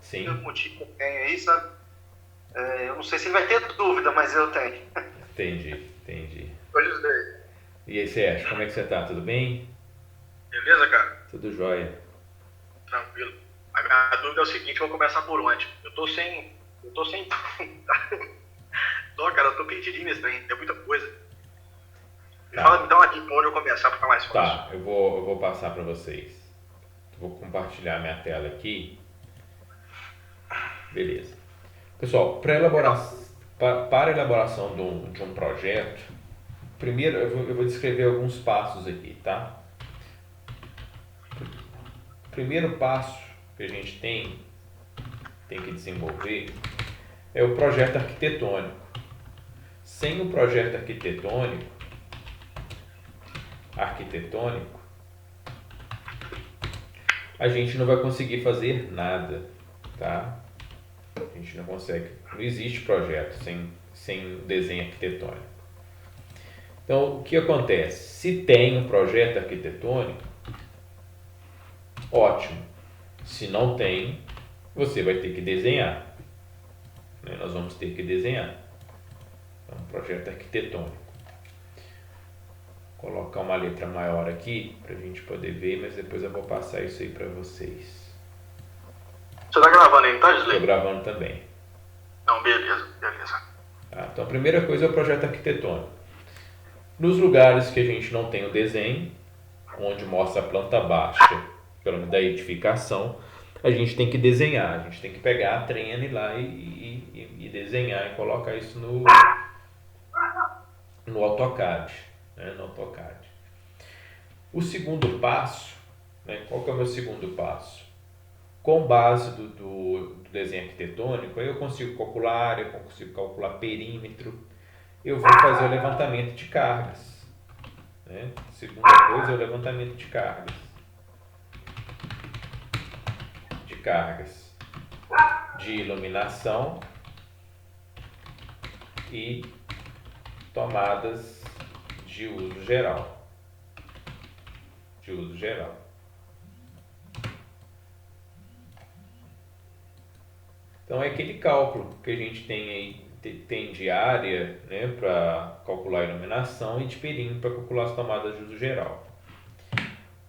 Sim, motivo que eu tenho aí, sabe? Eu não sei se ele vai ter dúvida, mas eu tenho. entendi, entendi. Hoje os dois. E aí, Sérgio, como é que você tá? Tudo bem? Beleza, cara? Tudo jóia. Tranquilo. A minha dúvida é o seguinte, eu vou começar por onde? Eu tô sem. Eu tô sem. Não, cara, eu tô perdidinho nesse trem, tem muita coisa. Me fala, Tá, me dá uma dica por onde eu começar pra ficar mais fácil. tá, eu vou passar para vocês. Vou compartilhar minha tela aqui. Beleza. Pessoal, Legal. para a elaboração de um projeto, primeiro eu vou descrever alguns passos aqui, tá? O primeiro passo que a gente tem que desenvolver é o projeto arquitetônico. Sem o projeto arquitetônico, a gente não vai conseguir fazer nada, tá? A gente não consegue, não existe projeto sem desenho arquitetônico. Então, o que acontece? Se tem um projeto arquitetônico, ótimo. Se não tem, você vai ter que desenhar, né? Nós vamos ter que desenhar. Então, um projeto arquitetônico. Vou colocar uma letra maior aqui para a gente poder ver, mas depois eu vou passar isso aí para vocês. Você tá gravando aí, não tá, Estou Gisley? gravando também. Não, beleza, beleza. Tá? Então, a primeira coisa é o projeto arquitetônico. Nos lugares que a gente não tem o desenho, onde mostra a planta baixa, pelo menos da edificação, a gente tem que desenhar, a gente tem que pegar a trena e ir lá e desenhar e colocar isso no AutoCAD, né, no AutoCAD. O segundo passo, né, qual que é o meu segundo passo? Com base do desenho arquitetônico, eu consigo calcular área, eu consigo calcular perímetro, eu vou fazer o levantamento de cargas. Né? Segunda coisa é o levantamento de cargas de iluminação e tomadas de uso geral. Então é aquele cálculo que a gente tem aí, tem de área, né, para calcular a iluminação e de perímetro para calcular as tomadas de uso geral.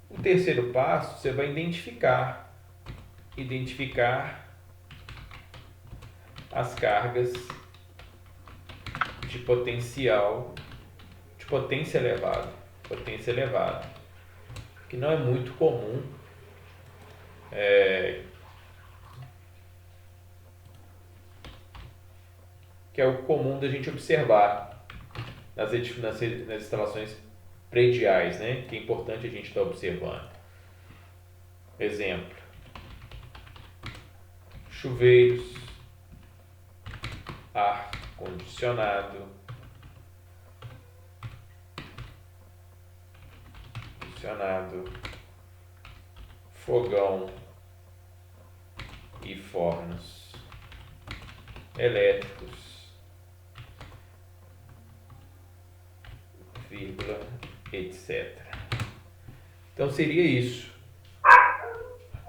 O terceiro passo, você vai identificar as cargas de potência elevada, que não é muito comum, que é o comum da gente observar nas instalações prediais, né? Que é importante a gente estar observando. Exemplo: chuveiros, ar condicionado, fogão e fornos elétricos, vírgula, etc. Então seria isso.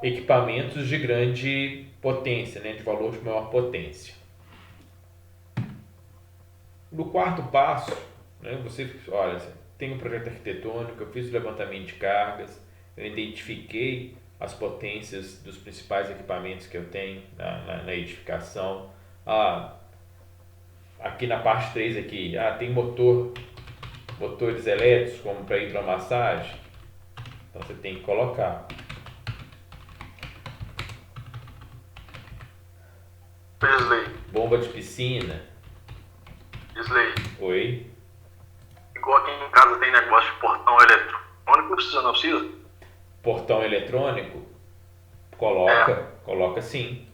Equipamentos de grande potência, né, de valor de maior potência. No quarto passo, né, você tem um projeto arquitetônico, eu fiz o levantamento de cargas, eu identifiquei as potências dos principais equipamentos que eu tenho na edificação. Aqui na parte 3 aqui, tem motores elétricos como para hidromassagem, então você tem que colocar. Gisley, Bomba de piscina, Gisley, oi. igual aqui em casa tem negócio de portão eletrônico, precisa, não precisa? Portão eletrônico, É, coloca sim.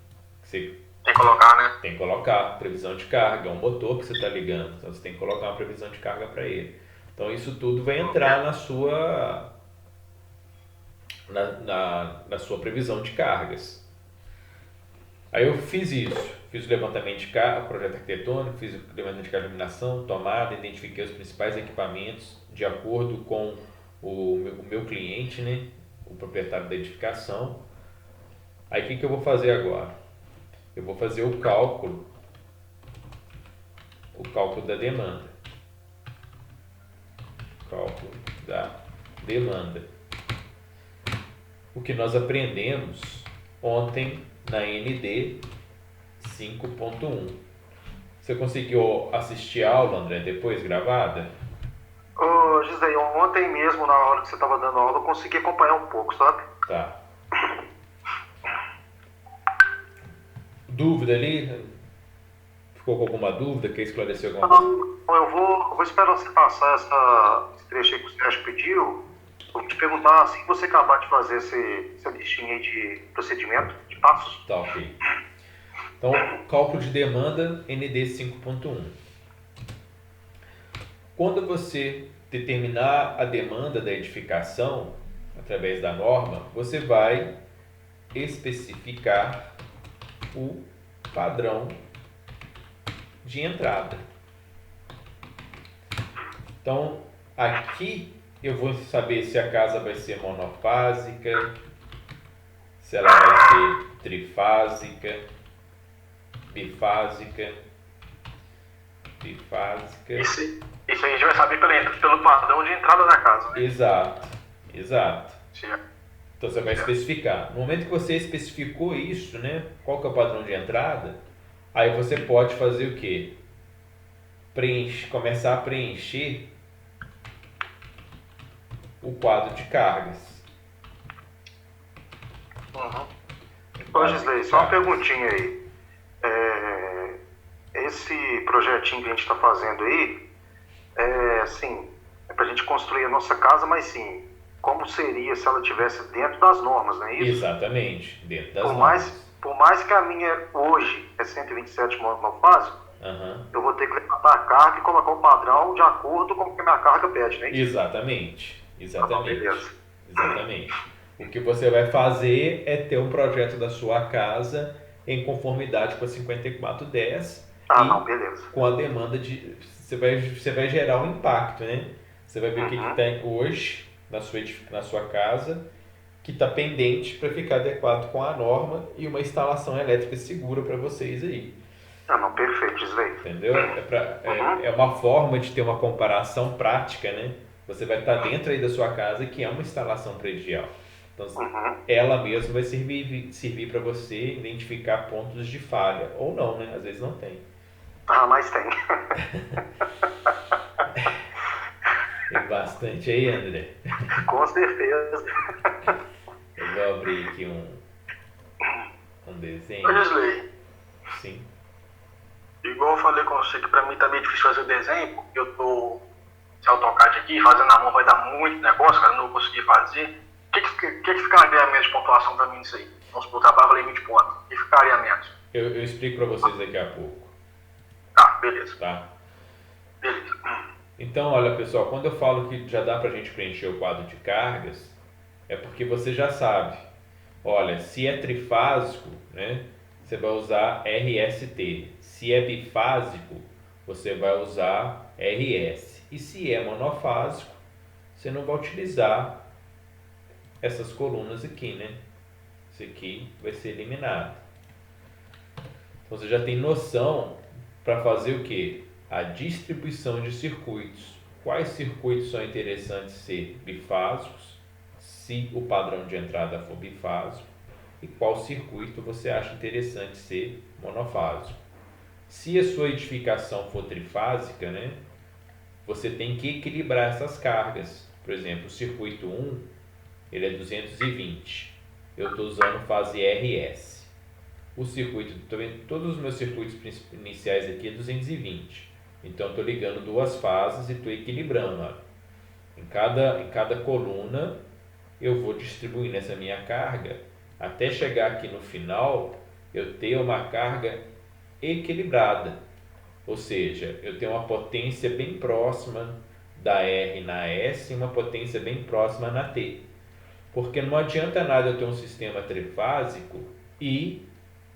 Você tem que colocar, né? tem que colocar previsão de carga, é um motor que você está ligando, então você tem que colocar uma previsão de carga para ele. Então isso tudo vai entrar na sua previsão de cargas. Aí eu fiz isso, fiz o levantamento de carga, projeto arquitetônico, fiz o levantamento de carga de iluminação, tomada, identifiquei os principais equipamentos de acordo com o meu cliente, né, o proprietário da edificação. Aí o que eu vou fazer agora? eu vou fazer o cálculo da demanda. Cálculo da demanda. O que nós aprendemos ontem na ND 5.1. Você conseguiu assistir a aula, André, depois gravada? Ô, Gisele, ontem mesmo, na hora que você estava dando aula, eu consegui acompanhar um pouco, sabe? Tá. Dúvida ali? Ficou com alguma dúvida? Quer esclarecer alguma coisa? Não, eu vou esperar você passar esse trecho aí que o Sérgio pediu. Eu vou te perguntar, assim que você acabar de fazer essa listinha aí de procedimento, de passos. Tá, ok. Então, cálculo de demanda ND 5.1. Quando você determinar a demanda da edificação, através da norma, você vai especificar o padrão de entrada. Então, aqui eu vou saber se a casa vai ser monofásica, se ela vai ser trifásica, bifásica. Isso aí a gente vai saber pelo padrão de entrada da casa, né? Exato. Sim. Então você vai especificar. No momento que você especificou isso, né? Qual que é o padrão de entrada? Aí você pode fazer o quê? Começar a preencher o quadro de cargas. Ô, Gisele, só uma perguntinha aí. Esse projetinho que a gente está fazendo aí, assim, é para a gente construir a nossa casa, mas sim, como seria se ela estivesse dentro das normas, não é isso? Exatamente, dentro das normas. Por mais que a minha hoje é 127 monofásico, eu vou ter que levantar a carga e colocar o padrão de acordo com o que a minha carga pede, não é isso? Exatamente. Beleza. Exatamente. O que você vai fazer é ter um projeto da sua casa em conformidade com a 5410 beleza. com a demanda de... Você vai gerar um impacto, né? Você vai ver o que tem hoje na sua casa que está pendente para ficar adequado com a norma e uma instalação elétrica segura para vocês aí. Perfeito, Gisele. Entendeu? É uma forma de ter uma comparação prática, né? Você vai estar dentro aí da sua casa que é uma instalação predial. Então, ela mesma vai servir para você identificar pontos de falha. Ou não, né? Às vezes não tem. Mas tem. Tem bastante aí, André? Com certeza. Eu vou abrir aqui um desenho. Ô, Gisele. Sim. Igual eu falei com você que pra mim tá meio difícil fazer o desenho, porque eu tô sem AutoCAD aqui, fazendo na mão vai dar muito negócio, cara, não vou conseguir fazer. O que ficaria a menos de pontuação pra mim nisso aí? Vamos supor, o trabalho valeu 20 pontos. O que ficaria a menos? Eu explico pra vocês daqui a pouco. Tá, beleza. Tá? Beleza. Então, olha pessoal, quando eu falo que já dá pra gente preencher o quadro de cargas, é porque você já sabe. Olha, se é trifásico, né, você vai usar RST. Se é bifásico, você vai usar RS. E se é monofásico, você não vai utilizar essas colunas aqui, né? Isso aqui vai ser eliminado. Então você já tem noção para fazer o que? A distribuição de circuitos. Quais circuitos são interessantes ser bifásicos, se o padrão de entrada for bifásico, e qual circuito você acha interessante ser monofásico. Se a sua edificação for trifásica, né, você tem que equilibrar essas cargas. Por exemplo, o circuito 1, ele é 220. Eu estou usando fase RS. O circuito, todos os meus circuitos iniciais aqui é 220. Então, estou ligando duas fases e estou equilibrando. Ó. Em cada coluna, eu vou distribuindo essa minha carga até chegar aqui no final, eu ter uma carga equilibrada. Ou seja, eu tenho uma potência bem próxima da R na S e uma potência bem próxima na T. Porque não adianta nada eu ter um sistema trifásico e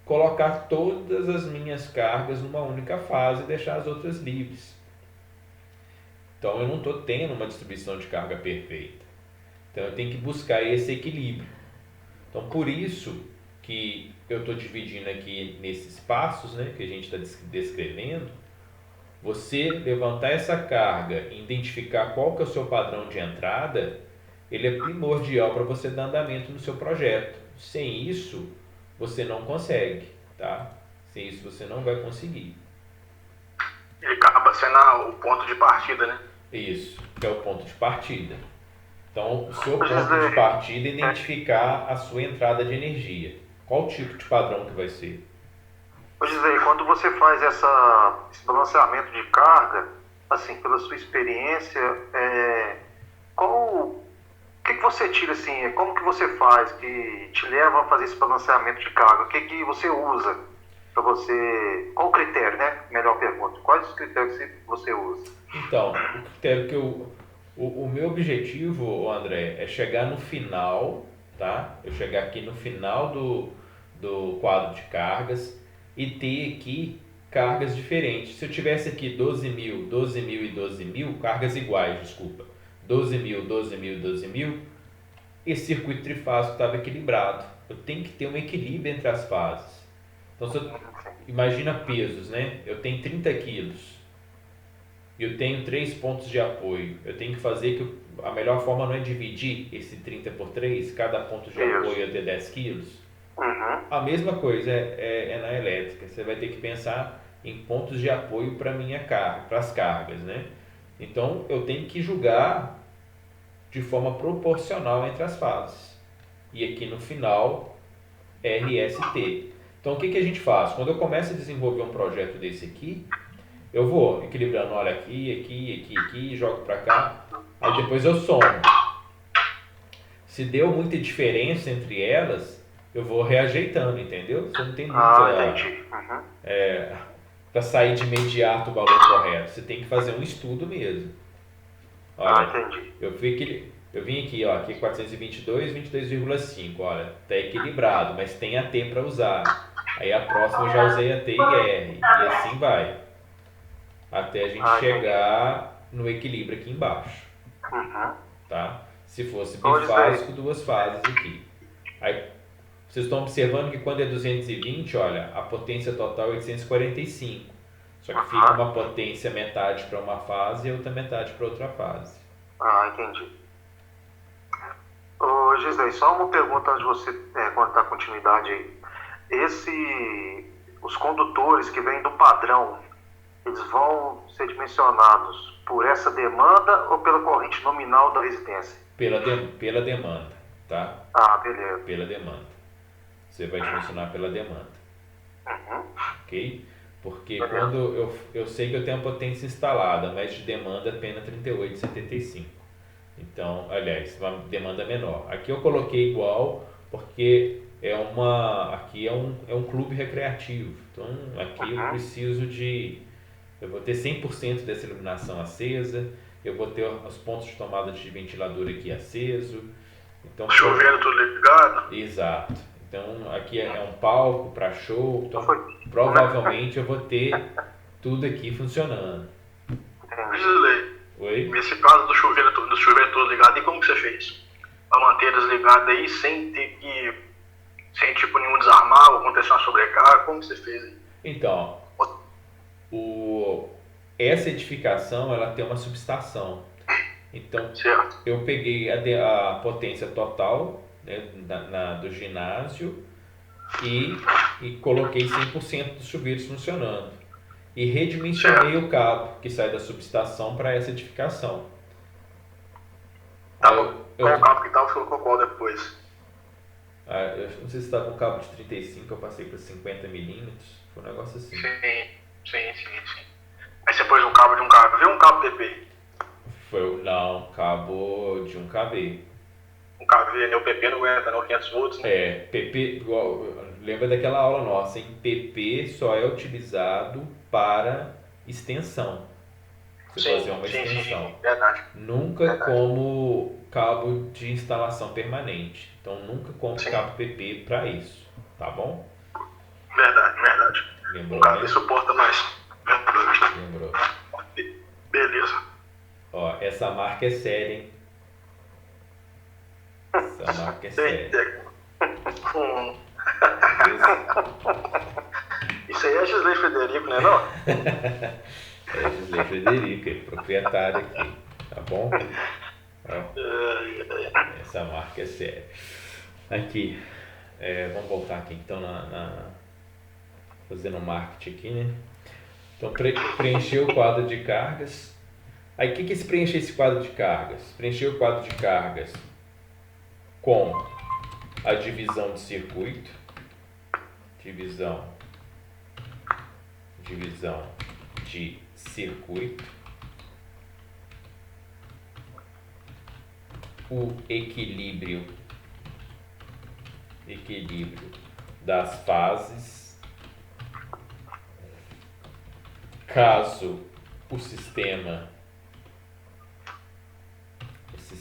colocar todas as minhas cargas numa única fase e deixar as outras livres. Então eu não estou tendo uma distribuição de carga perfeita. Então eu tenho que buscar esse equilíbrio. Então por isso que eu estou dividindo aqui nesses passos, né, que a gente está descrevendo. Você levantar essa carga e identificar qual que é o seu padrão de entrada, ele é primordial para você dar andamento no seu projeto. Sem isso, você não consegue, tá? Sem isso, você não vai conseguir. Ele acaba sendo o ponto de partida, né? Isso, que é o ponto de partida. Então, o seu ponto de partida é identificar a sua entrada de energia. Qual tipo de padrão que vai ser? Gisele, quando você faz esse balanceamento de carga, assim, pela sua experiência, o que você tira, assim, como que você faz que te leva a fazer esse balanceamento de carga? O que você usa para você... Qual o critério, né? Melhor pergunta. Quais os critérios que você usa? Então, o critério que o meu objetivo, André, é chegar no final, tá? Eu chegar aqui no final do quadro de cargas e ter aqui cargas diferentes. Se eu tivesse aqui 12.000, 12.000 e 12.000, cargas iguais, desculpa, 12.000, 12.000, 12.000, esse circuito trifásico estava equilibrado. Eu tenho que ter um equilíbrio entre as fases. Então, imagina pesos, né? Eu tenho 30 quilos. Eu tenho 3 pontos de apoio. Eu tenho que fazer que a melhor forma não é dividir esse 30 por 3, cada ponto de apoio é de 10 quilos. A mesma coisa é na elétrica. Você vai ter que pensar em pontos de apoio para minha carga, para as cargas, né? Então eu tenho que julgar de forma proporcional entre as fases. E aqui no final, RST. Então o que a gente faz? Quando eu começo a desenvolver um projeto desse aqui, eu vou equilibrando, olha aqui, jogo para cá, aí depois eu somo. Se deu muita diferença entre elas, eu vou reajeitando, entendeu? Você não tem muita... entendi. Para sair de imediato o valor correto, você tem que fazer um estudo mesmo. Olha, entendi. Eu vim aqui, ó, aqui 422, 22,5, olha, tá equilibrado, mas tem AT para usar. Aí a próxima eu já usei AT e R, e assim vai. Até a gente chegar no equilíbrio aqui embaixo. Tá? Se fosse bifásico, 2 fases aqui. Aí, vocês estão observando que quando é 220, olha, a potência total é 845. Só que fica uma potência metade para uma fase e outra metade para outra fase. Entendi. Ô, Gisele, só uma pergunta antes de você dar continuidade aí. Os condutores que vêm do padrão, eles vão ser dimensionados por essa demanda ou pela corrente nominal da resistência? Pela demanda, tá? Beleza. Pela demanda. Você vai dimensionar pela demanda. Ok? Porque quando eu sei que eu tenho a potência instalada, mas de demanda apenas 38,75. Então, aliás, uma demanda menor. Aqui eu coloquei igual porque aqui é um clube recreativo. Então, aqui eu preciso eu vou ter 100% dessa iluminação acesa, eu vou ter os pontos de tomada de ventilador aqui aceso. Então, chuveiro tudo ligado? Exato. Então aqui é um palco para show, então provavelmente eu vou ter tudo aqui funcionando. Gisele, Oi? nesse caso do chuveiro todo ligado, e como que você fez? Para manter eles ligados aí sem tipo nenhum desarmar ou acontecer uma sobrecarga, como que você fez aí? Então, essa edificação ela tem uma subestação. Então certo. eu peguei a potência total, né, do ginásio e coloquei 100% dos chuveiros funcionando. E redimensionei o cabo que sai da subestação para essa edificação. Qual o cabo que você colocou qual depois? Eu não sei se está com cabo de 35, eu passei para 50 milímetros. Foi um negócio assim. Sim. Aí você pôs um cabo de 1 kV ou um cabo PP? Não, cabo de 1 kV. 1 kV, né? O PP não aguenta, não, 500 volts, né? PP, lembra daquela aula nossa, hein? PP só é utilizado para extensão. Você fazer uma extensão. Sim, verdade. Nunca como cabo de instalação permanente. Então, nunca como cabo PP para isso. Tá bom? Verdade. Lembrou? Um kV suporta mais. Lembrou. Beleza. Ó, essa marca é séria, hein? Essa marca é séria. Isso aí é Gisley Frederico, né não? É Gisley Frederico, ele é proprietário aqui, tá bom? Ó, essa marca é séria. Aqui, vamos voltar aqui então fazendo marketing aqui, né? Então, preencher o quadro de cargas. Aí, o que é preencher esse quadro de cargas? Preencher o quadro de cargas com a divisão de circuito, divisão de circuito, o equilíbrio das fases, caso o sistema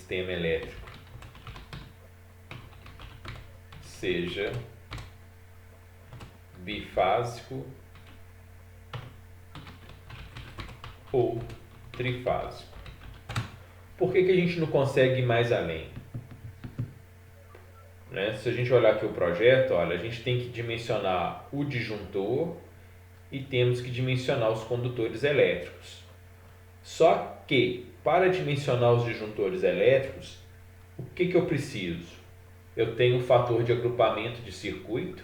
elétrico seja bifásico ou trifásico. Por que a gente não consegue ir mais além? Né? Se a gente olhar aqui o projeto, olha, a gente tem que dimensionar o disjuntor e temos que dimensionar os condutores elétricos. Só que, para dimensionar os disjuntores elétricos, o que eu preciso? Eu tenho o fator de agrupamento de circuito,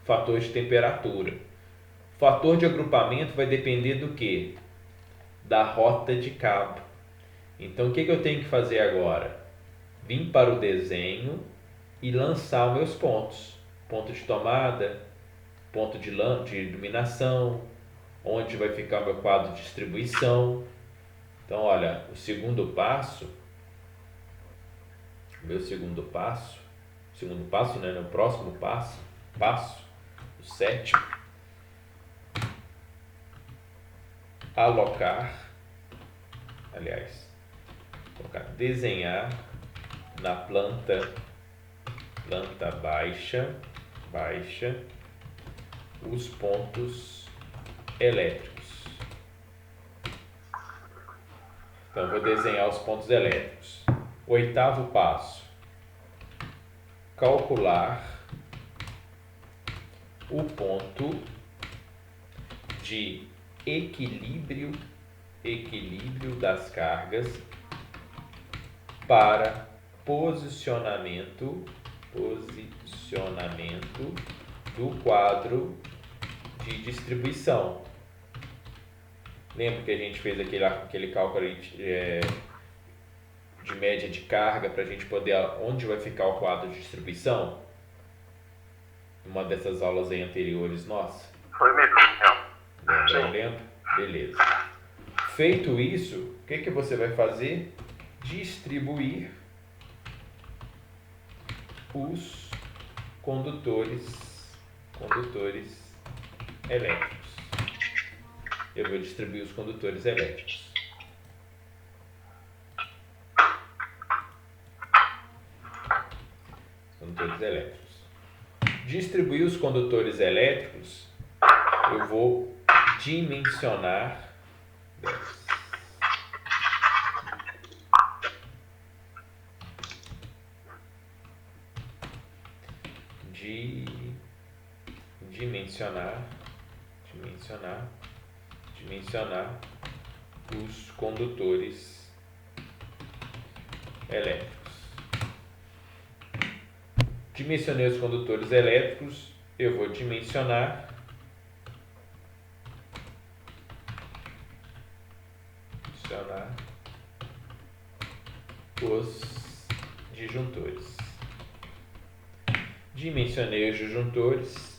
fator de temperatura. O fator de agrupamento vai depender do quê? Da rota de cabo. Então, o que eu tenho que fazer agora? Vim para o desenho e lançar meus pontos. Ponto de tomada, ponto de iluminação, onde vai ficar o meu quadro de distribuição. Então, olha, o próximo passo, o sétimo, desenhar na planta baixa os pontos elétricos. Então, vou desenhar os pontos elétricos. Oitavo passo, calcular o ponto de equilíbrio das cargas para posicionamento do quadro de distribuição. Lembra que a gente fez aquele cálculo de média de carga para a gente poder onde vai ficar o quadro de distribuição? Uma dessas aulas aí anteriores nossas. Foi mesmo. Lembra? Beleza. Feito isso, o que você vai fazer? Distribuir os condutores elétricos. Eu vou distribuir os condutores elétricos. Distribuir os condutores elétricos, eu vou dimensionar os condutores elétricos. Dimensionei os condutores elétricos, eu vou dimensionar os disjuntores. Dimensionei os disjuntores,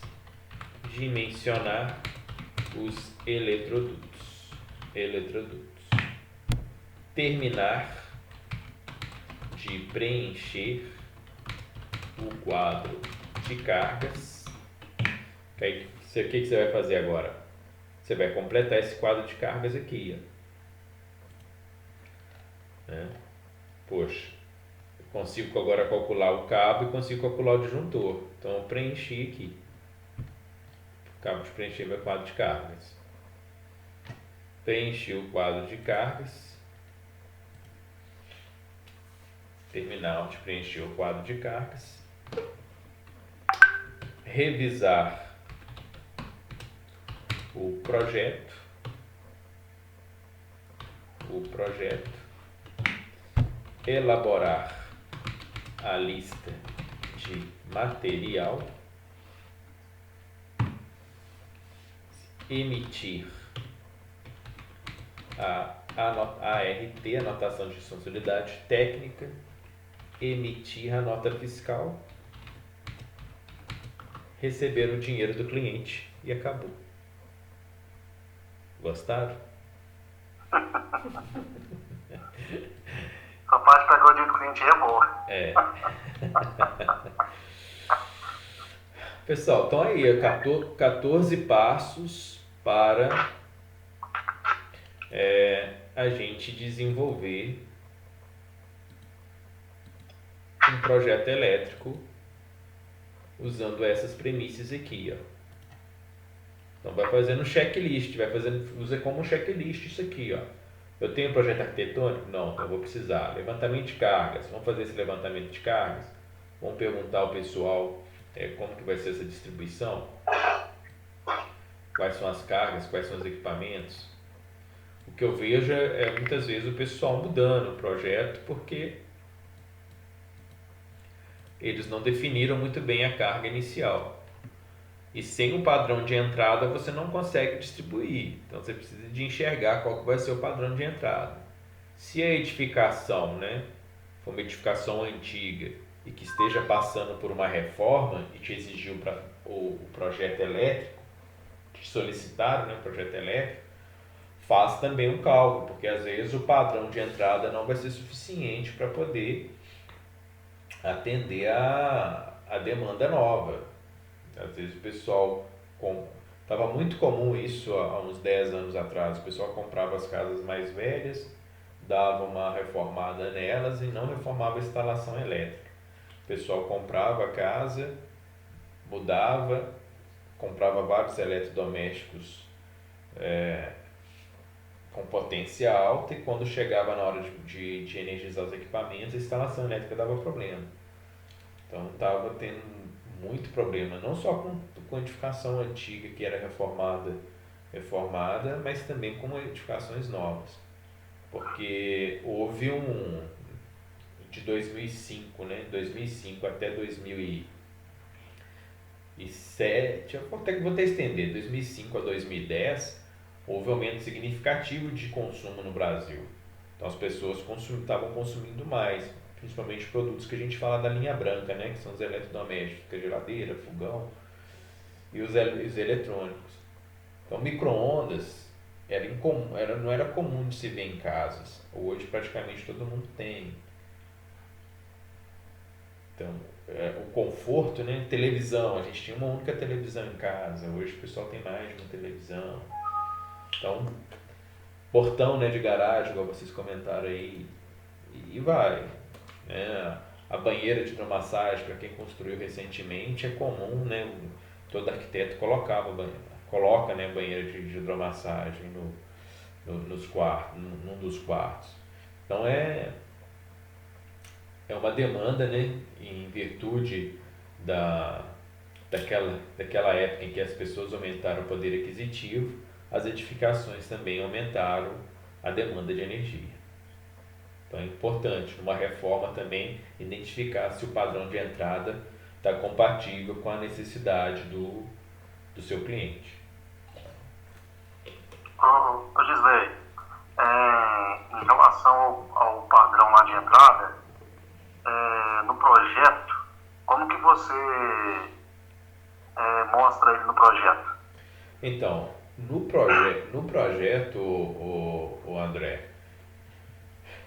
dimensionar os eletrodutos. Terminar de preencher o quadro de cargas. O que você vai fazer agora? Você vai completar esse quadro de cargas aqui, ó. Poxa, eu consigo agora calcular o cabo e consigo calcular o disjuntor. Então eu preenchi aqui. Acabo de preencher meu quadro de cargas. Preenchi o quadro de cargas. Terminar de preencher o quadro de cargas. revisar o projeto, elaborar a lista de material, emitir a ART, anotação de responsabilidade técnica, emitir a nota fiscal, receber o dinheiro do cliente e acabou. Gostaram? A parte pegar o dinheiro do cliente é boa. É. Pessoal, então aí, 14 passos para a gente desenvolver um projeto elétrico usando essas premissas aqui, ó. Então vai fazendo checklist, usa como checklist isso aqui, ó. Eu tenho um projeto arquitetônico? Não, então eu vou precisar. Levantamento de cargas, vamos fazer esse levantamento de cargas? Vamos perguntar ao pessoal como que vai ser essa distribuição? Quais são as cargas, quais são os equipamentos? O que eu vejo é muitas vezes o pessoal mudando o projeto porque eles não definiram muito bem a carga inicial. E sem o padrão de entrada você não consegue distribuir. Então você precisa de enxergar qual que vai ser o padrão de entrada. Se a edificação, for uma edificação antiga e que esteja passando por uma reforma e te exigiu o projeto elétrico, te solicitaram o projeto elétrico, faz também um cálculo, porque às vezes o padrão de entrada não vai ser suficiente para poder atender a demanda nova. Às vezes o pessoal, estava muito comum isso há uns 10 anos atrás, o pessoal comprava as casas mais velhas, dava uma reformada nelas e não reformava a instalação elétrica. O pessoal comprava a casa, mudava, comprava vários eletrodomésticos com potência alta e quando chegava na hora de energizar os equipamentos, a instalação elétrica dava problema. Então estava tendo muito problema, não só com edificação antiga que era reformada, mas também com edificações novas. Porque houve de 2005, 2005 até 2007, eu vou até estender, 2005 a 2010, houve um aumento significativo de consumo no Brasil. Então as pessoas estavam consumindo mais, principalmente produtos que a gente fala da linha branca, que são os eletrodomésticos, que é geladeira, fogão e os eletrônicos. Então micro-ondas não era comum de se ver em casas. Hoje praticamente todo mundo tem. Então o conforto, televisão, a gente tinha uma única televisão em casa, hoje o pessoal tem mais de uma televisão. Então portão de garagem, igual vocês comentaram aí, e vai. A banheira de hidromassagem, para quem construiu recentemente, é comum, todo arquiteto coloca banheira de hidromassagem nos quartos, num dos quartos. Então é uma demanda, em virtude daquela época em que as pessoas aumentaram o poder aquisitivo, as edificações também aumentaram a demanda de energia. Então é importante, numa reforma também, identificar se o padrão de entrada está compatível com a necessidade do seu cliente. Ô Gisley, em relação ao padrão lá de entrada, no projeto, como que você mostra ele no projeto? Então, no projeto, o André,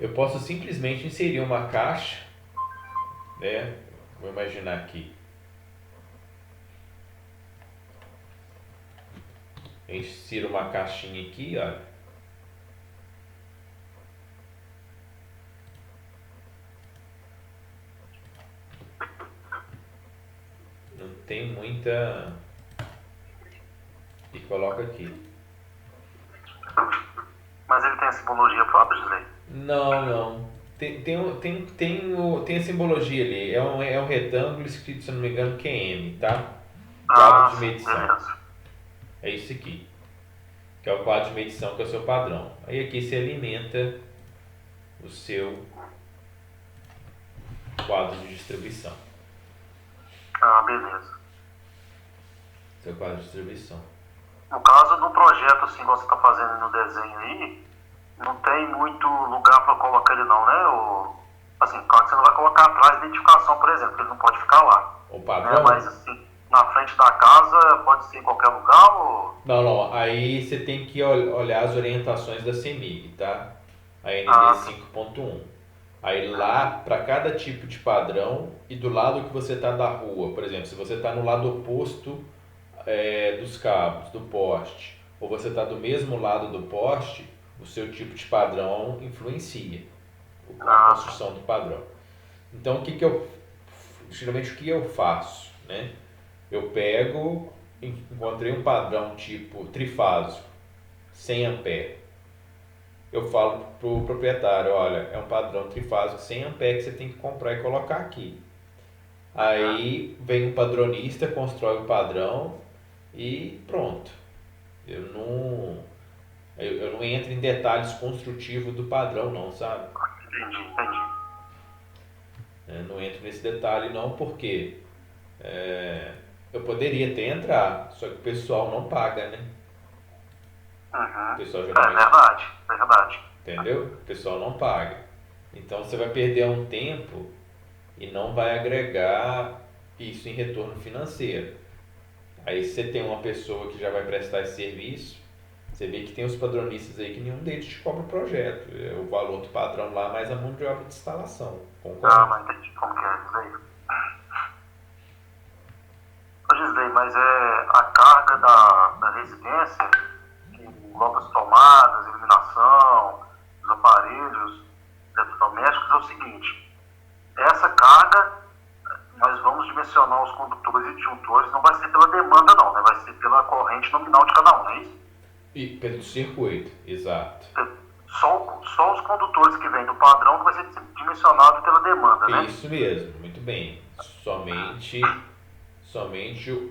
eu posso simplesmente inserir uma caixa, vou imaginar aqui, eu insiro uma caixinha aqui, olha, não tem muita, e coloco aqui. Mas ele tem a simbologia própria, Gisley? Não. Tem a simbologia ali. É um retângulo escrito, se não me engano, QM, tá? quadro de medição. Beleza. É isso aqui, que é o quadro de medição, que é o seu padrão. Aí aqui você alimenta o seu quadro de distribuição. Beleza. Seu quadro de distribuição. No caso do projeto, assim, que você está fazendo no desenho aí, não tem muito lugar para colocar ele não, né? Assim, claro que você não vai colocar atrás da identificação, por exemplo, porque ele não pode ficar lá. O Né? padrão? Mas, assim, na frente da casa, pode ser em qualquer lugar ou... Não. Aí você tem que olhar as orientações da CEMIG, tá? A ND 5.1. Aí lá, para cada tipo de padrão e do lado que você está da rua, por exemplo, se você está no lado oposto dos cabos, do poste, ou você está do mesmo lado do poste, o seu tipo de padrão influencia a construção do padrão. Então, geralmente o que eu faço, né? Eu encontrei um padrão tipo trifásico, 100 ampere. Eu falo para o proprietário, olha, é um padrão trifásico 100 ampere que você tem que comprar e colocar aqui. Aí vem um padronista, constrói o padrão e pronto. Eu não entro em detalhes construtivos do padrão não, sabe? Entendi. Não entro nesse detalhe não, porque eu poderia até entrar, só que o pessoal não paga, né? O pessoal geralmente... Verdade. Entendeu? O pessoal não paga. Então você vai perder um tempo e não vai agregar isso em retorno financeiro. Aí você tem uma pessoa que já vai prestar esse serviço, você vê que tem os padronistas aí que nenhum deles te cobra o projeto. É o valor do padrão lá mais a mão de obra de instalação. Concorda? Mas entendi como que é isso aí. Ô Gisley, mas a carga da residência, que engloba as tomadas, iluminação, os aparelhos eletrodomésticos, é o seguinte: essa carga, nós vamos dimensionar os condutores e disjuntores, não vai ser pela demanda não, né? Vai ser pela corrente nominal de cada um, não é isso? E pelo circuito, exato. Só os condutores que vêm do padrão que vai ser dimensionado pela demanda, né? Isso mesmo, muito bem. Somente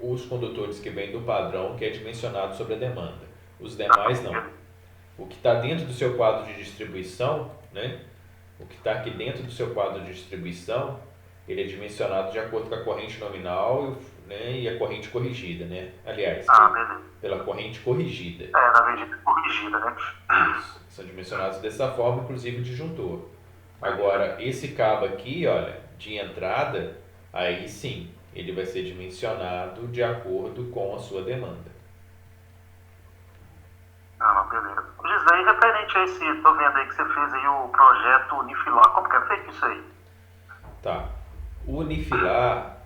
os condutores que vêm do padrão que é dimensionado sobre a demanda. Os demais não. O que está dentro do seu quadro de distribuição, né? O que está aqui dentro do seu quadro de distribuição, ele é dimensionado de acordo com a corrente nominal, né, e a corrente corrigida, né? Aliás, pela corrente corrigida. Na medida corrigida, né? Isso. São dimensionados dessa forma, inclusive o disjuntor. Agora, esse cabo aqui, olha, de entrada, aí sim, ele vai ser dimensionado de acordo com a sua demanda. Beleza. Gisley, referente a esse, tô vendo aí que você fez aí o projeto Unifilar, como que é feito isso aí? Tá. O Unifilar,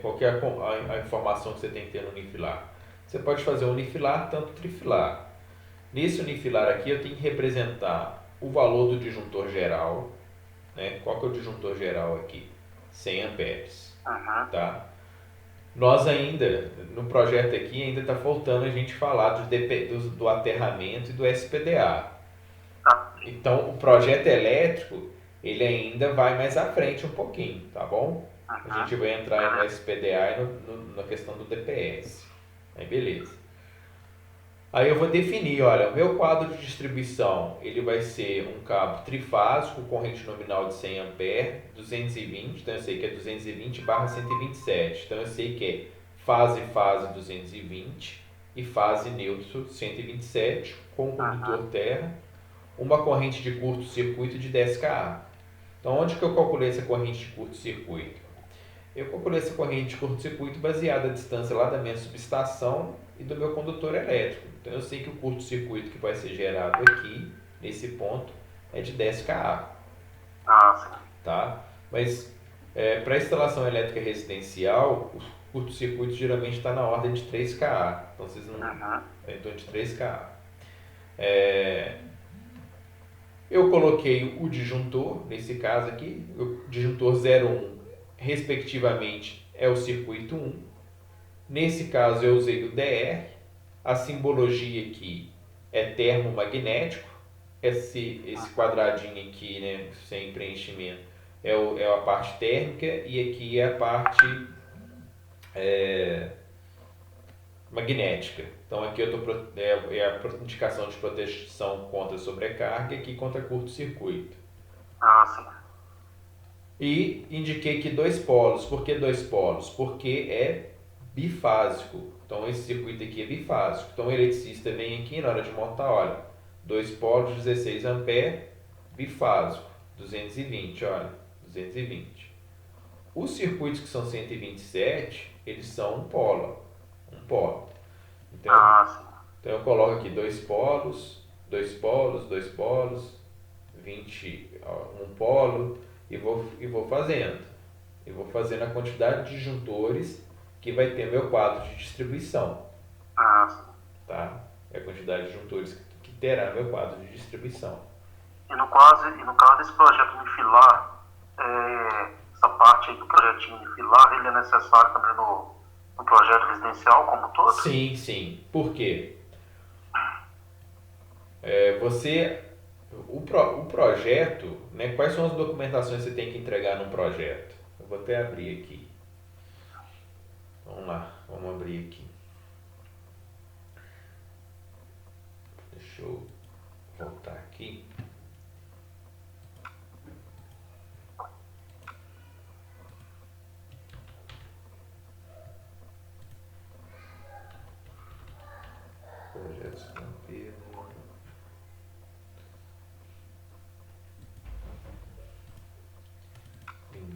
qual que é a informação que você tem que ter no Unifilar? Você pode fazer o Unifilar, tanto Trifilar. Nesse Unifilar aqui, eu tenho que representar o valor do disjuntor geral, né? Qual que é o disjuntor geral aqui? 100 amperes. Tá? Nós ainda, no projeto aqui, ainda está faltando a gente falar do aterramento e do SPDA. Então, o projeto elétrico, ele ainda vai mais à frente um pouquinho, tá bom? A gente vai entrar no SPDA e na questão do DPS. Aí, beleza. Aí eu vou definir, olha, o meu quadro de distribuição, ele vai ser um cabo trifásico, corrente nominal de 100 ampere, 220, então eu sei que é 220/127, então eu sei que é fase 220 e fase neutro 127, com condutor terra, uma corrente de curto-circuito de 10 kA. Então onde que eu calculei essa corrente de curto-circuito? Eu calculei essa corrente de curto-circuito baseada na distância lá da minha subestação e do meu condutor elétrico. Então eu sei que o curto-circuito que vai ser gerado aqui, nesse ponto, é de 10 kA. Tá? Mas para instalação elétrica residencial, o curto-circuito geralmente está na ordem de 3 kA. Então vocês não... É em torno de 3 kA. Eu coloquei o disjuntor, nesse caso aqui, o disjuntor 01, respectivamente, é o circuito 1. Nesse caso eu usei o DR. A simbologia aqui é termomagnético. Esse quadradinho aqui, né, sem preenchimento, é a parte térmica, e aqui é a parte magnética. Então aqui eu tô, é a indicação de proteção contra sobrecarga e aqui contra curto-circuito. Ah, sim. E indiquei aqui 2 polos. Por que 2 polos? Porque é bifásico. Então esse circuito aqui é bifásico. Então o eletricista vem aqui na hora de montar, olha, 2 polos, 16 ampere, bifásico, 220, olha, 220. Os circuitos que são 127, eles são um polo. Então eu coloco aqui 2 polos, 2 polos, 2 polos, 20, um polo, e vou fazendo. E vou fazendo a quantidade de juntores que vai ter meu quadro de distribuição. Tá? É a quantidade de juntores que terá meu quadro de distribuição. E no caso desse projeto unifilar, essa parte aí do projetinho unifilar, ele é necessário também no projeto residencial como um todo? Sim. Por quê? O projeto, né, quais são as documentações que você tem que entregar num projeto? Eu vou até abrir aqui. Vamos lá, vamos abrir aqui. Deixa eu voltar aqui. Projetos Campelo.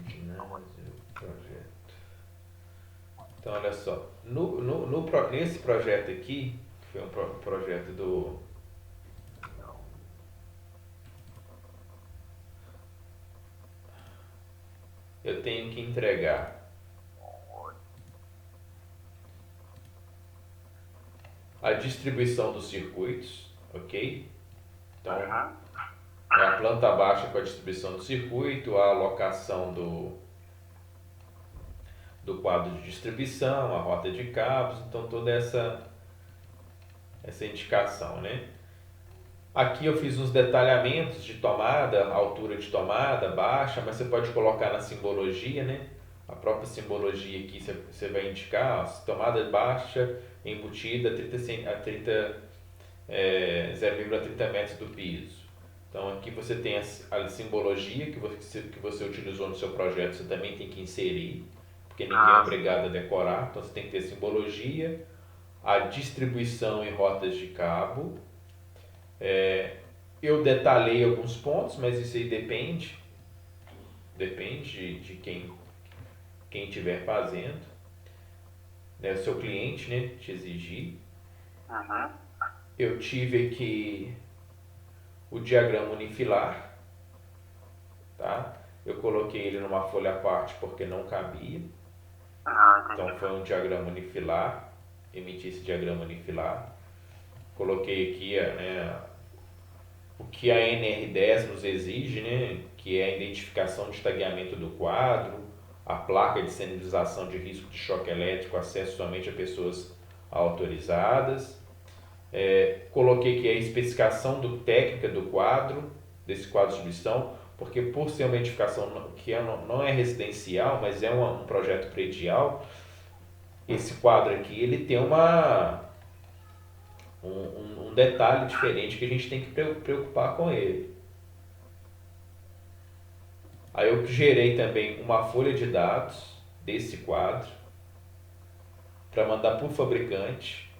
Ginásio, projeto. Então, olha só. Nesse projeto aqui, que foi um projeto do... Eu tenho que entregar a distribuição dos circuitos, ok? Então, é a planta baixa com a distribuição do circuito, a alocação do quadro de distribuição, a rota de cabos, então toda essa indicação, né? Aqui eu fiz uns detalhamentos de tomada, altura de tomada, baixa, mas você pode colocar na simbologia, né? A própria simbologia aqui você vai indicar, ó, tomada baixa embutida a 0,30 metros do piso. Então aqui você tem a simbologia que você utilizou no seu projeto, você também tem que inserir, porque ninguém é obrigado a decorar, então você tem que ter simbologia, a distribuição em rotas de cabo. Eu detalhei alguns pontos, mas isso aí depende de quem estiver fazendo, né, o seu cliente, né, te exigir. Eu tive aqui o diagrama unifilar, tá? Eu coloquei ele numa folha à parte porque não cabia. Então foi um diagrama unifilar, emiti esse diagrama unifilar. Coloquei aqui, né, o que a NR10 nos exige, né, que é a identificação de tagueamento do quadro, a placa de sinalização de risco de choque elétrico, acesso somente a pessoas autorizadas. Coloquei aqui a especificação técnica do quadro, desse quadro de distribuição, porque por ser uma edificação que não é residencial, mas é um projeto predial, esse quadro aqui ele tem um detalhe diferente que a gente tem que preocupar com ele. Aí eu gerei também uma folha de dados desse quadro para mandar para o fabricante.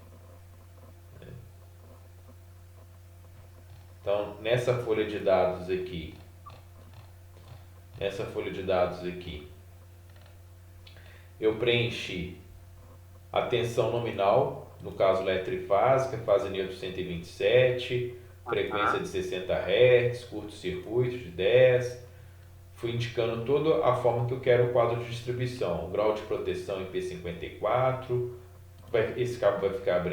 Então, nessa folha de dados aqui, eu preenchi a tensão nominal, no caso eletrifásica, fase neutro 127, frequência de 60 Hz, curto-circuito de 10. Fui indicando toda a forma que eu quero o quadro de distribuição, o grau de proteção IP54, esse cabo vai ficar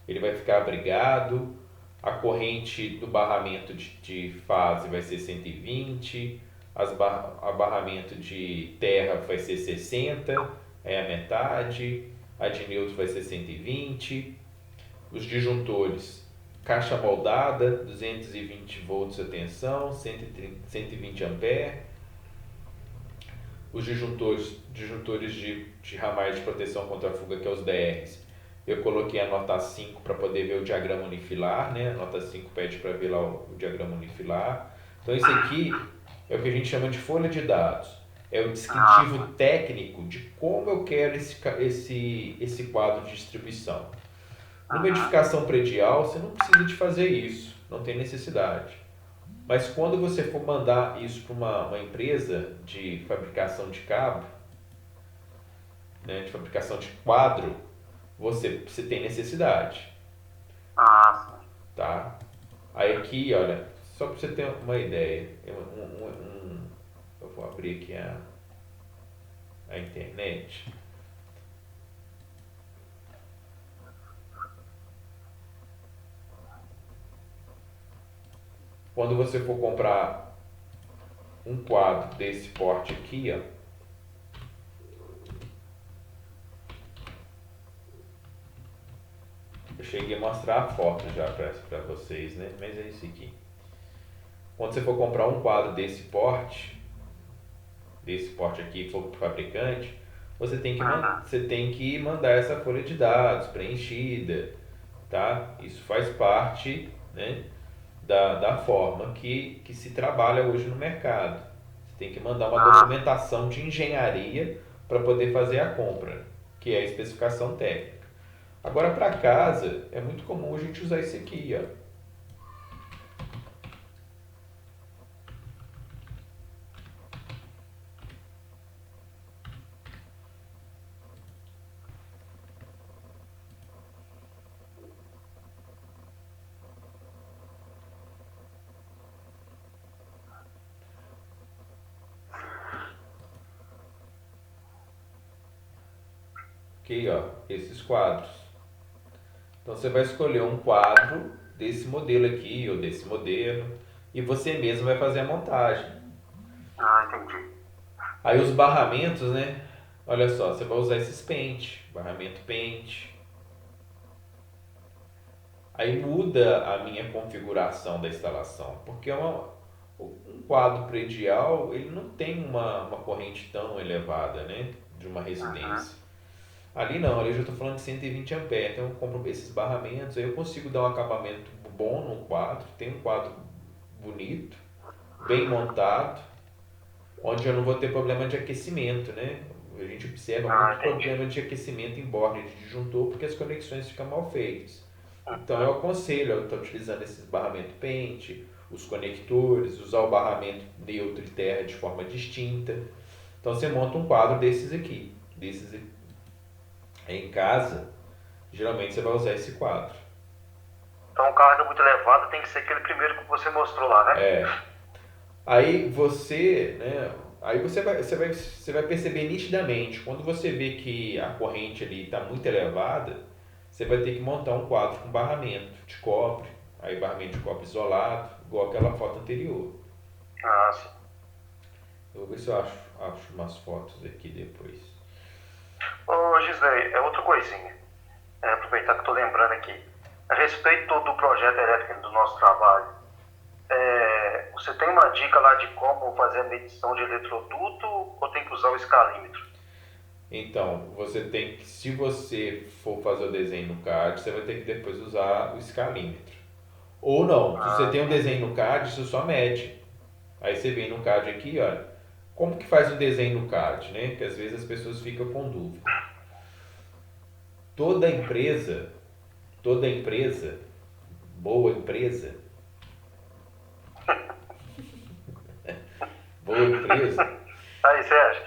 ele vai ficar abrigado, a corrente do barramento de fase vai ser 120, barramento de terra vai ser 60, é a metade, a de neutro vai ser 120, os disjuntores, caixa moldada, 220 volts a tensão, 120 ampere, os disjuntores de ramais de proteção contra a fuga, que é os DRs. Eu coloquei a nota 5 para poder ver o diagrama unifilar, né? A nota 5 pede para ver lá o diagrama unifilar. Então isso aqui é o que a gente chama de folha de dados. É o descritivo técnico de como eu quero esse quadro de distribuição. Numa edificação predial, você não precisa de fazer isso, não tem necessidade. Mas quando você for mandar isso para uma empresa de fabricação de cabo, né, de fabricação de quadro, você tem necessidade. Tá? Aí aqui, olha, só para você ter uma ideia, eu vou abrir aqui a internet. Quando você for comprar um quadro desse porte aqui, ó, eu cheguei a mostrar a foto já para vocês, né? Mas é isso aqui. Quando você for comprar um quadro desse porte aqui, for para o fabricante, você tem que mandar essa folha de dados preenchida, tá? Isso faz parte, né, da forma que se trabalha hoje no mercado. Você tem que mandar uma documentação de engenharia para poder fazer a compra, que é a especificação técnica. Agora, para casa, é muito comum a gente usar isso aqui, ó. Aqui, ó, esses quadros. Então você vai escolher um quadro desse modelo aqui ou desse modelo e você mesmo vai fazer a montagem. Entendi. Aí os barramentos, né? Olha só, você vai usar esses pente, barramento pente. Aí muda a minha configuração da instalação, porque um quadro predial ele não tem uma corrente tão elevada, né? De uma residência. Ali não, ali eu já estou falando de 120 amperes, então eu compro esses barramentos, aí eu consigo dar um acabamento bom no quadro, tem um quadro bonito, bem montado, onde eu não vou ter problema de aquecimento, né? A gente observa muito problema de aquecimento em borne de disjuntor, porque as conexões ficam mal feitas. Então eu aconselho a estar utilizando esses barramentos pente, os conectores, usar o barramento neutro e terra de forma distinta. Então você monta um quadro desses aqui, em casa, geralmente você vai usar esse quadro. Então, carga muito elevada tem que ser aquele primeiro que você mostrou lá, né? Aí você, né? Aí você vai perceber nitidamente, quando você vê que a corrente ali está muito elevada, você vai ter que montar um quadro com barramento de cobre, aí barramento de cobre isolado, igual aquela foto anterior. Sim. Eu vou ver se eu acho umas fotos aqui depois. Ô, Gisley, outra coisinha. Aproveitar que estou lembrando aqui. A respeito do projeto elétrico do nosso trabalho, você tem uma dica lá de como fazer a medição de eletroduto ou tem que usar o escalímetro? Então, se você for fazer o desenho no CAD, você vai ter que depois usar o escalímetro. Ou não, se você tem um desenho no CAD, você só mede. Aí você vem no CAD aqui, olha, como que faz o desenho no CAD, né? Que às vezes as pessoas ficam com dúvida. Toda empresa, boa empresa, Aí, Sérgio.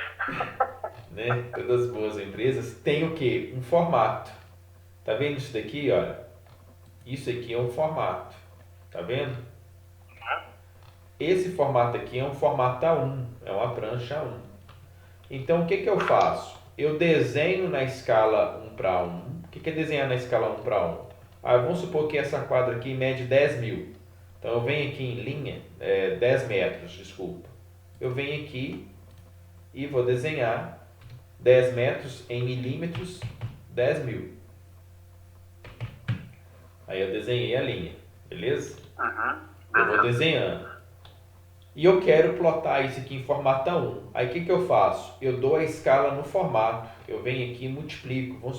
Né? Todas as boas empresas têm o quê? Um formato. Tá vendo isso daqui, olha? Isso aqui é um formato. Tá vendo? Esse formato aqui é um formato A1, é uma prancha A1. Então o que eu faço? Eu desenho na escala 1 para 1. O que é desenhar na escala 1 para 1? Vamos supor que essa quadra aqui mede 10 mil. Então eu venho aqui em linha, 10 metros, desculpa. Eu venho aqui e vou desenhar 10 metros em milímetros, 10 mil. Aí eu desenhei a linha, beleza? Eu vou desenhando. E eu quero plotar isso aqui em formato 1. Aí o que eu faço? Eu dou a escala no formato. Eu venho aqui e multiplico.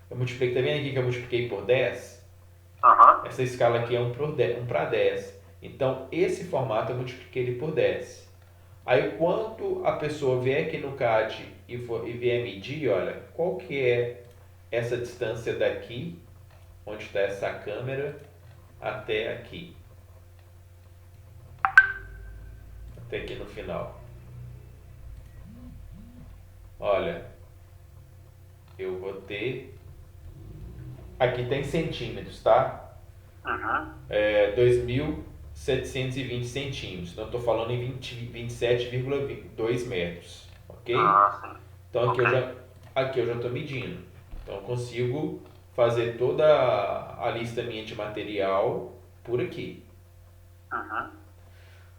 Eu multiplico, tá vendo aqui que eu multipliquei por 10? Aham. Essa escala aqui é 1 para 10. Então, esse formato eu multipliquei ele por 10. Aí, quando a pessoa vier aqui no CAD e vier medir, olha, qual que é essa distância daqui, onde está essa câmera, até aqui. Até aqui no final. Olha, eu vou ter... Aqui tem centímetros, tá? Uhum. 2.720 centímetros. Então, eu estou falando em 27,2 metros. Ok? Ah, sim. Então, Ok. aqui eu já estou medindo. Então, eu consigo fazer toda a lista minha de material por aqui. Uhum.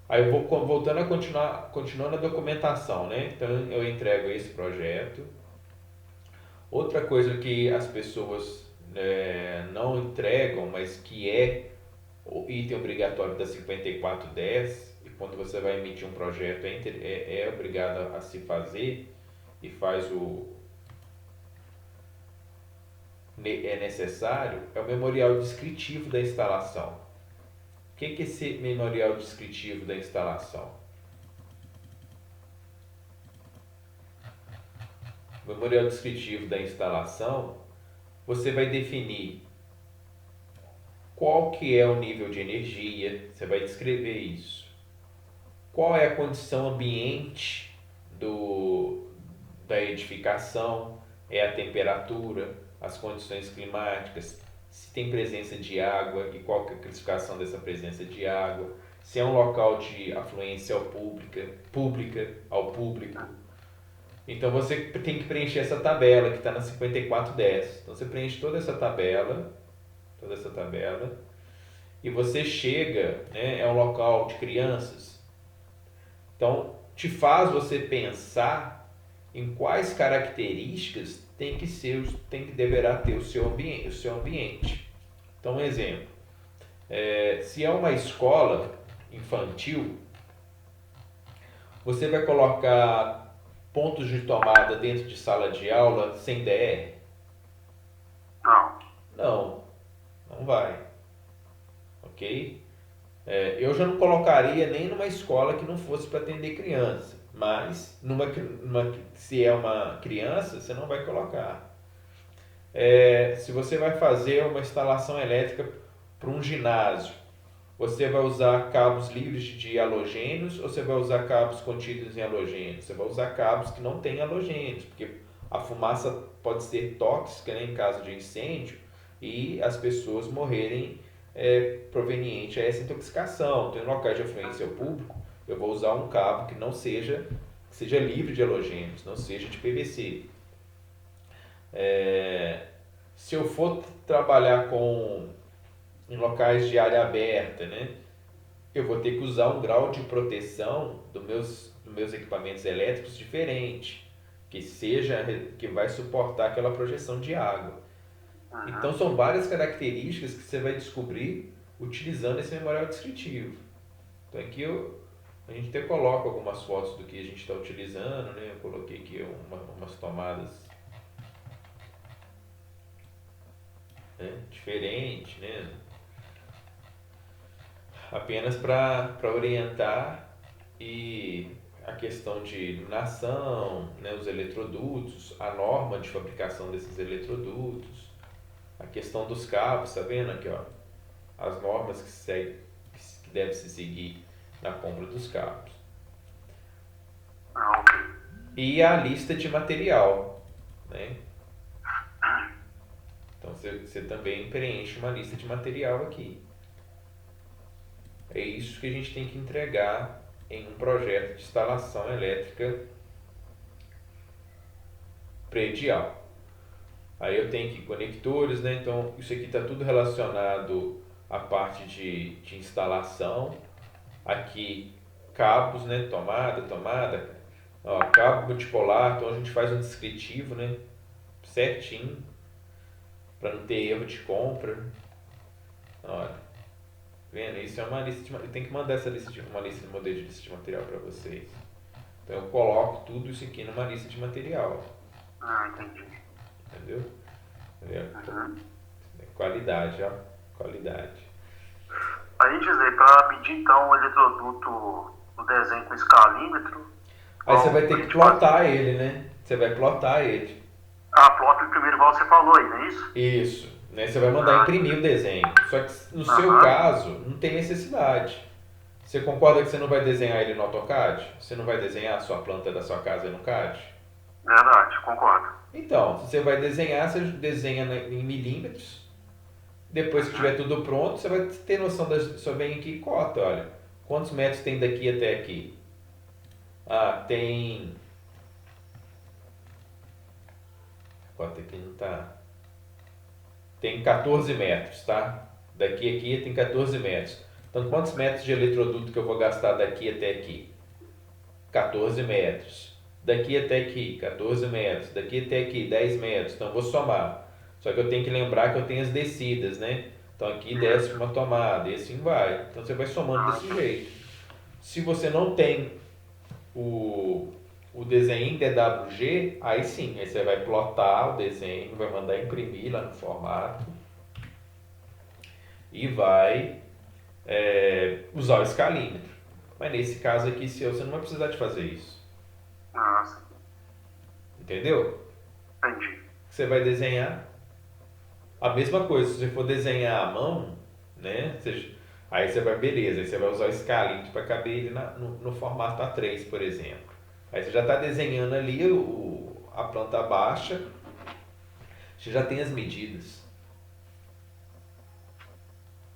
Aí eu vou voltando a continuando a documentação, né? Então, eu entrego esse projeto. Outra coisa que as pessoas não entregam, mas que é o item obrigatório da 5410, e quando você vai emitir um projeto é obrigado a se fazer, e faz é necessário, é o memorial descritivo da instalação. O que é esse memorial descritivo da instalação? O memorial descritivo da instalação, você vai definir qual que é o nível de energia, você vai descrever isso. Qual é a condição ambiente da edificação, é a temperatura, as condições climáticas, se tem presença de água e qual que é a classificação dessa presença de água, se é um local de afluência pública ao público. Então você tem que preencher essa tabela que está na 5410. Então você preenche toda essa tabela, e você chega, né, é um local de crianças. Então te faz você pensar em quais características deverá ter o seu ambiente. Então, um exemplo, se é uma escola infantil, você vai colocar pontos de tomada dentro de sala de aula sem DR? Não. Não vai. Ok? Eu já não colocaria nem numa escola que não fosse para atender criança, mas se é uma criança, você não vai colocar. Se você vai fazer uma instalação elétrica para um ginásio, você vai usar cabos livres de halogênios ou você vai usar cabos contidos em halogênios? Você vai usar cabos que não têm halogênios, porque a fumaça pode ser tóxica, né, em caso de incêndio, e as pessoas morrerem proveniente a essa intoxicação. Então, em locais de afluência ao público, eu vou usar um cabo que seja livre de halogênios, não seja de PVC. Se eu for trabalhar em locais de área aberta, né, eu vou ter que usar um grau de proteção dos meus equipamentos elétricos diferente, que vai suportar aquela projeção de água. Uhum. Então são várias características que você vai descobrir utilizando esse memorial descritivo. Então aqui a gente até coloca algumas fotos do que a gente está utilizando, né? Eu coloquei aqui umas tomadas, né, diferentes, né? Apenas para orientar, e a questão de iluminação, né, os eletrodutos, a norma de fabricação desses eletrodutos, a questão dos cabos, tá vendo aqui, ó, as normas que deve se seguir na compra dos cabos. Ah, ok. E a lista de material, né? Então você também preenche uma lista de material aqui. É isso que a gente tem que entregar em um projeto de instalação elétrica predial. Aí eu tenho aqui conectores, né? Então isso aqui está tudo relacionado à parte de instalação. Aqui cabos, né? Tomada. Ó, cabo multipolar, então a gente faz um descritivo, né, certinho, para não ter erro de compra. Olha, vendo? Isso é uma lista eu tenho que mandar uma lista de modelo de lista de material para vocês. Então eu coloco tudo isso aqui numa lista de material. Entendi. Entendeu? Uhum. Qualidade, ó. Qualidade. Aí dizer, para medir então o eletroduto no desenho com escalímetro. Aí você vai ter que plotar ele, né? Você vai plotar ele. Plota o primeiro igual você falou aí, não é isso? Isso. Né? Você vai mandar imprimir o desenho. Só que no seu caso, não tem necessidade. Você concorda que você não vai desenhar ele no AutoCAD? Você não vai desenhar a sua planta da sua casa no CAD? Verdade, concordo. Então, se você vai desenhar, você desenha em milímetros. Depois que tiver tudo pronto, você vai ter noção só vem aqui e cota, olha. Quantos metros tem daqui até aqui? Tem... Cota aqui não tá... Tem 14 metros, tá? Daqui a aqui tem 14 metros. Então, quantos metros de eletroduto que eu vou gastar daqui até aqui? 14 metros. Daqui até aqui, 14 metros. Daqui até aqui, 10 metros. Então, eu vou somar. Só que eu tenho que lembrar que eu tenho as descidas, né? Então, aqui desce uma tomada e assim vai. Então, você vai somando desse jeito. Se você não tem o desenho em DWG, aí sim, aí você vai plotar o desenho, vai mandar imprimir lá no formato e vai usar o escalímetro. Mas nesse caso aqui seu, você não vai precisar de fazer isso. Nossa. Entendeu? Entendi. Você vai desenhar a mesma coisa, se você for desenhar à mão, né? Aí você vai, beleza, aí você vai usar o escalímetro para caber ele no formato A3, por exemplo. Aí você já está desenhando ali a planta baixa, você já tem as medidas.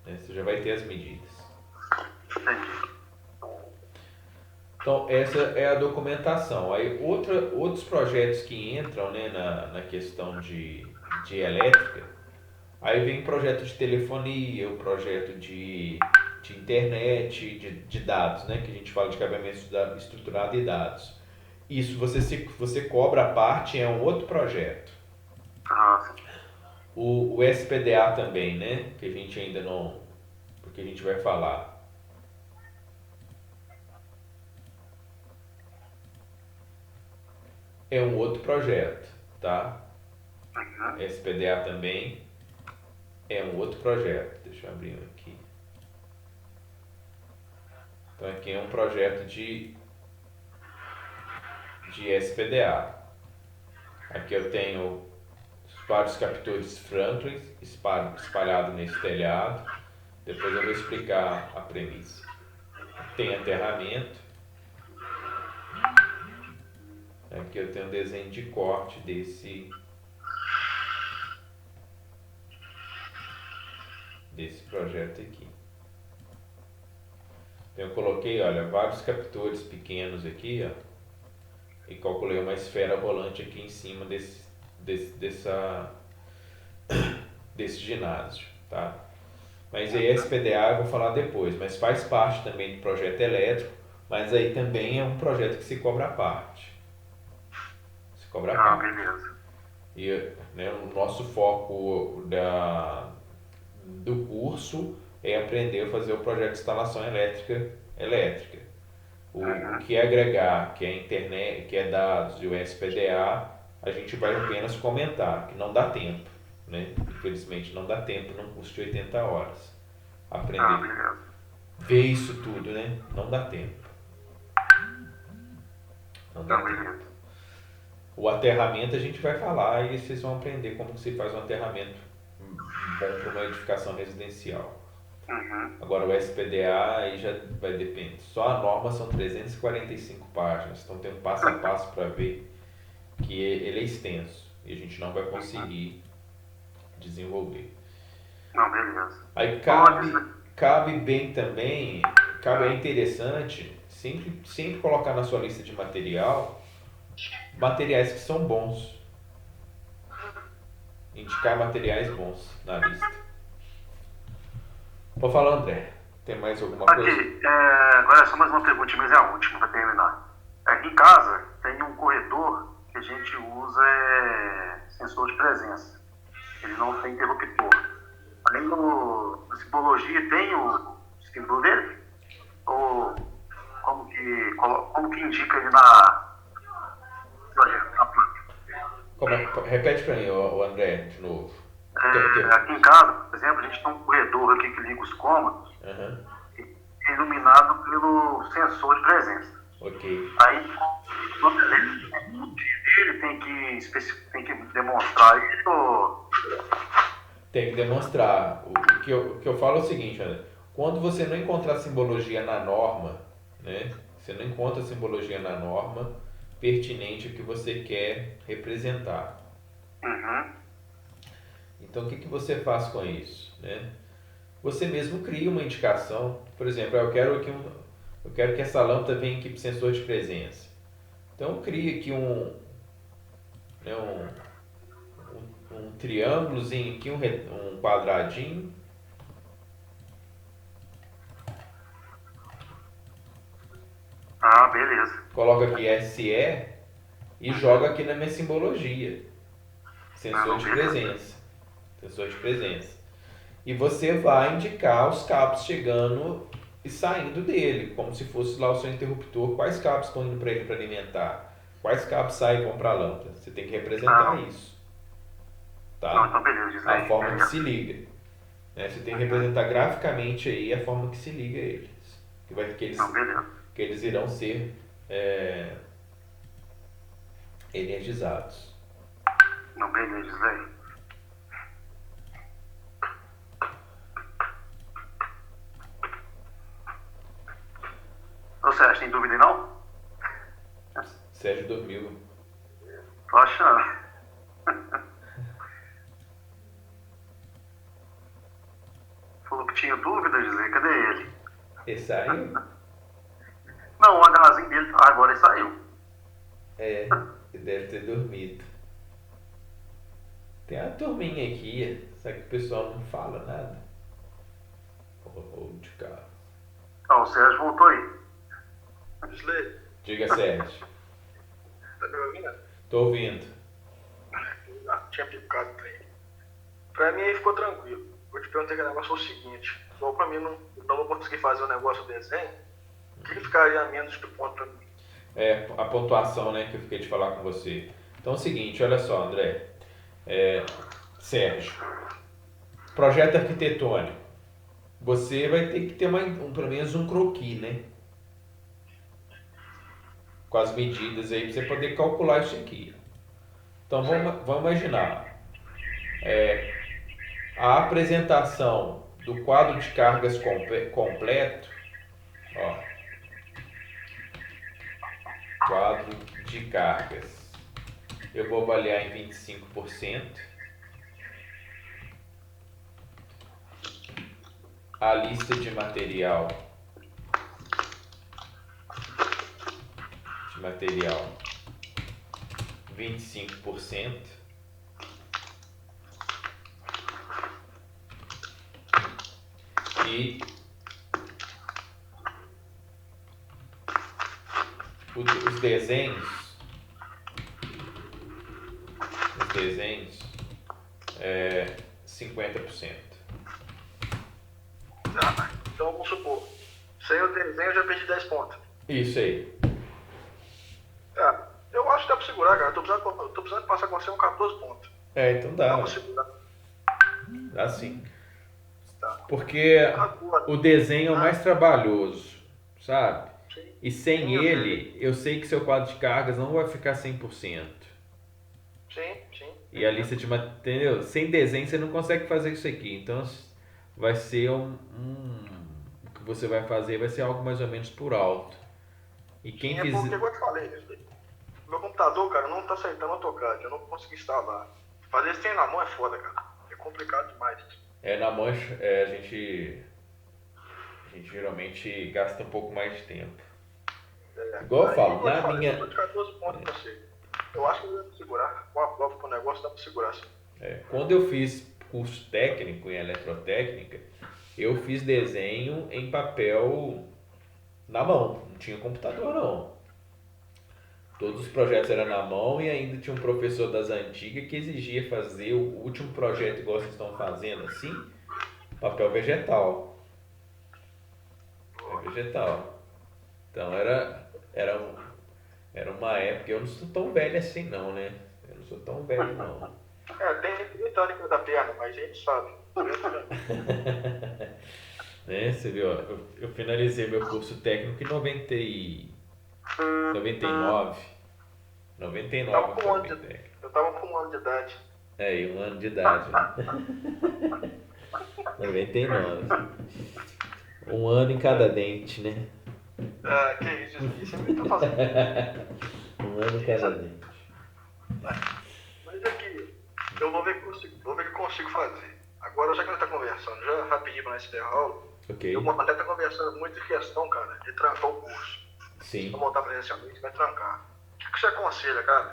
Né? Você já vai ter as medidas. Entendi. Então, essa é a documentação. Aí, outros projetos que entram, né, na questão de elétrica, aí vem o projeto de telefonia, o projeto de internet, de dados, né, que a gente fala de cabeamento estruturado e dados. Isso você cobra a parte, é um outro projeto. O SPDA também, né, que a gente ainda não... porque a gente vai falar. É um outro projeto, tá? SPDA também é um outro projeto. Deixa eu abrir um aqui. Então aqui é um projeto de SPDA. Aqui eu tenho vários captores Franklin espalhados nesse telhado. Depois eu vou explicar a premissa. Tem aterramento. Aqui eu tenho um desenho de corte desse projeto aqui. Então eu coloquei, olha, vários captores pequenos aqui, ó, e calculei uma esfera rolante aqui em cima desse ginásio, tá? Mas aí SPDA eu vou falar depois, mas faz parte também do projeto elétrico, mas aí também é um projeto que se cobra a parte. Beleza. E, né, o nosso foco do curso é aprender a fazer o projeto de instalação elétrica. O que é agregar, que é internet, que é dados e o SPDA, a gente vai apenas comentar, que não dá tempo, né? Infelizmente não dá tempo num curso de 80 horas. Aprender, ver isso tudo, né? Não dá tempo. Não dá tempo. O aterramento a gente vai falar e vocês vão aprender como se faz um aterramento bom para uma edificação residencial. Agora o SPDA aí já vai depender. Só a norma são 345 páginas, então tem um passo a passo para ver que ele é extenso e a gente não vai conseguir desenvolver. Beleza. Aí cabe bem também, é interessante sempre colocar na sua lista de materiais que são bons. Indicar materiais bons na lista. Vou falar, André. Tem mais alguma coisa? Agora é só mais uma pergunta, mas é a última para terminar. Em casa tem um corretor que a gente usa sensor de presença. Ele não tem interruptor. Além da simbologia, tem símbolo dele? Ou como que indica ele na planta? Repete para mim, o André, de novo. Aqui em casa, por exemplo, a gente tem um corredor aqui que liga os cômodos, iluminado pelo sensor de presença. Ok. Aí, ele tem que demonstrar isso ou... Tem que demonstrar. O que eu falo é o seguinte, André. Quando você não encontrar simbologia na norma, né? Você não encontra simbologia na norma pertinente ao que você quer representar. Então, o que você faz com isso, né? Você mesmo cria uma indicação. Por exemplo, eu quero que essa lâmpada venha aqui para o sensor de presença. Então, cria aqui um triângulozinho aqui, um quadradinho. Ah, beleza. Coloca aqui SE e joga aqui na minha simbologia. Sensor de presença. Sensor de presença. E você vai indicar os cabos chegando e saindo dele, como se fosse lá o seu interruptor. Quais cabos estão indo para ele para alimentar? Quais cabos saem e vão para a lâmpada? Você tem que representar isso. Tá? Não, então beleza. A forma que se liga. Né? Você tem que representar graficamente aí a forma que se liga a eles. Que eles irão ser energizados. Não, beleza, velho. Ô Sérgio, tem dúvida aí não? Sérgio dormiu. Tô achando. Falou que tinha dúvida, José. Cadê ele? Ele saiu? Não, o Hzinho dele, agora ele saiu. Ele deve ter dormido. Tem uma turminha aqui, só que o pessoal não fala nada. De carro. Ó, o Sérgio voltou aí. Diga, Sérgio. Tá me ouvindo? Tô ouvindo. Tinha picado pra ele. Pra mim aí ficou tranquilo. Vou te perguntar que o negócio foi o seguinte. Igual pra mim não vou conseguir fazer o negócio do desenho, o que ficaria a menos de ponto pra mim? A pontuação, né, que eu fiquei de falar com você. Então é o seguinte, olha só, André. Sérgio. Projeto arquitetônico. Você vai ter que ter pelo menos um croquis, né? Com as medidas aí, para você poder calcular isso aqui. Então vamos imaginar. A apresentação do quadro de cargas completo. Ó, quadro de cargas. Eu vou avaliar em 25%. A lista de material. 25%. E os desenhos 50%. Então vamos supor, sem o desenho eu já perdi 10 pontos. Isso aí. Eu acho que dá pra segurar, cara. Eu tô precisando passar com você 14 pontos. Então dá. Dá pra segurar. Dá sim. Tá. Porque o desenho é o mais trabalhoso, sabe? Sim. E sem ele, eu sei que seu quadro de cargas não vai ficar 100%. Sim. E a lista de material, entendeu? Sem desenho você não consegue fazer isso aqui. Então vai ser o que você vai fazer vai ser algo mais ou menos por alto. E quem Sim, quiser. porque, igual eu te falei, meu computador, cara, não tá aceitando AutoCAD. Eu não consegui instalar. Fazer isso na mão é foda, cara. É complicado demais. Na mancha, a gente geralmente gasta um pouco mais de tempo. Igual eu falo, na minha. Eu tô de 14 pontos pra você. Eu acho que eu vou segurar. Com a prova pro negócio dá pra segurar, sim. Quando eu fiz curso técnico em eletrotécnica, eu fiz desenho em papel na mão. Não tinha computador, não. Todos os projetos eram na mão e ainda tinha um professor das antigas que exigia fazer o último projeto igual vocês estão fazendo, assim, papel vegetal. vegetal. Então era uma época, eu não sou tão velho assim não, né? Eu não sou tão velho não. Tem mecânica da perna, mas a gente sabe. Né? Você viu, ó, eu finalizei meu curso técnico em 99. 99 Tava eu com um formei ano de, técnico. eu tava com 1 ano de idade. E 1 ano de idade, né? 99. 1 ano em cada dente, né? Ah, que isso é muito fazendo. 1 ano em cada dente. Mas aqui, eu vou ver o que eu consigo fazer. Agora, já que nós tá conversando, já rapidinho pra nós encerrar a aula, Ok? eu até tá conversando muito de questão, cara, de trancar o curso. Se Sim. não voltar presencialmente, vai trancar. O que você aconselha, cara?